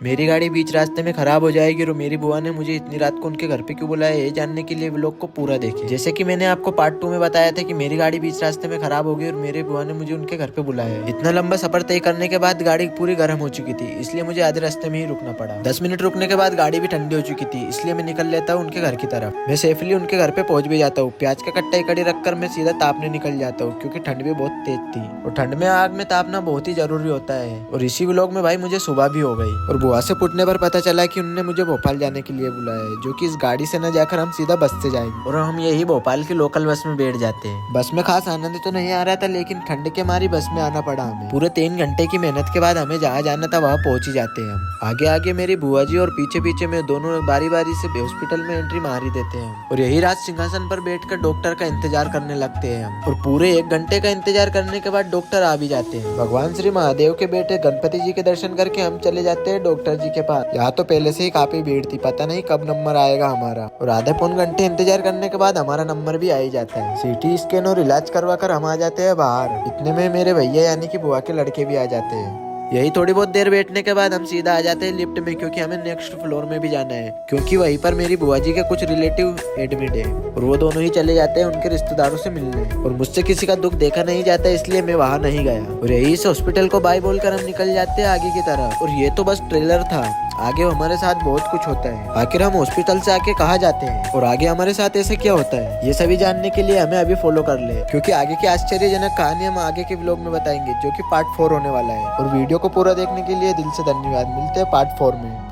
मेरी गाड़ी बीच रास्ते में खराब हो जाएगी और मेरी बुआ ने मुझे इतनी रात को उनके घर पे क्यों बुलाया, ये जानने के लिए व्लॉग को पूरा देखें। जैसे कि मैंने आपको पार्ट 2 में बताया था कि मेरी गाड़ी बीच रास्ते में खराब हो गई और मेरे बुआ ने मुझे उनके घर पे बुलाया। इतना लंबा सफर तय करने के बाद गाड़ी पूरी गर्म हो चुकी थी, इसलिए मुझे आधे रास्ते में ही रुकना पड़ा। 10 मिनट रुकने के बाद गाड़ी भी ठंडी हो चुकी थी, इसलिए मैं निकल लेता हूँ उनके घर की तरफ। मैं सेफली उनके घर पे पहुंच भी जाता हूँ। प्याज का कट्टा इकट्ठी रखकर मैं सीधा तापने निकल जाता हूँ, क्योंकि ठंड भी बहुत तेज थी और ठंड में आग में तापना बहुत ही जरूरी होता है। और इसी व्लॉग में भाई मुझे सुबह भी हो गई और बुआ से पूछने पर पता चला कि उन्होंने मुझे भोपाल जाने के लिए बुलाया है, जो कि इस गाड़ी से न जाकर हम सीधा बस से जाएंगे और हम यही भोपाल की लोकल बस में बैठ जाते हैं। बस में खास आनंद तो नहीं आ रहा था, लेकिन ठंड के मारी बस में आना पड़ा हमें। पूरे 3 घंटे की मेहनत के बाद हमें जहाँ जाना था वहाँ पहुंच ही जाते हैं हम। आगे आगे मेरी बुआ जी और पीछे पीछे में दोनों बारी बारी से हॉस्पिटल में एंट्री मार ही देते हैं और यही रात सिंहासन पर बैठकर डॉक्टर का इंतजार करने लगते हैं हम। और पूरे 1 घंटे का इंतजार करने के बाद डॉक्टर आ भी जाते हैं। भगवान श्री महादेव के बेटे गणपति जी के दर्शन करके हम चले जाते हैं डॉक्टर जी के पास। यहाँ तो पहले से ही काफी भीड़ थी, पता नहीं कब नंबर आएगा हमारा। और आधे पौन घंटे इंतजार करने के बाद हमारा नंबर भी आ ही जाता है। सीटी स्कैन और इलाज करवा कर हम आ जाते हैं बाहर। इतने में मेरे भैया यानी कि बुआ के लड़के भी आ जाते हैं। यही थोड़ी बहुत देर बैठने के बाद हम सीधा आ जाते हैं लिफ्ट में, क्योंकि हमें नेक्स्ट फ्लोर में भी जाना है, क्योंकि वहीं पर मेरी बुआ जी के कुछ रिलेटिव एडमिट है और वो दोनों ही चले जाते हैं उनके रिश्तेदारों से मिलने। और मुझसे किसी का दुख देखा नहीं जाता, इसलिए मैं वहाँ नहीं गया। और यही से हॉस्पिटल को बाय बोलकर हम निकल जाते हैं आगे की तरफ। और ये तो बस ट्रेलर था, आगे हमारे साथ बहुत कुछ होता है। आखिर हम हॉस्पिटल से आके कहाँ जाते हैं और आगे हमारे साथ ऐसे क्या होता है, ये सभी जानने के लिए हमें अभी फॉलो कर ले, क्योंकि आगे की आश्चर्यजनक कहानी हम आगे के व्लॉग में बताएंगे, जो कि पार्ट 4 होने वाला है। और वीडियो को पूरा देखने के लिए दिल से धन्यवाद। मिलते हैं पार्ट 4 में।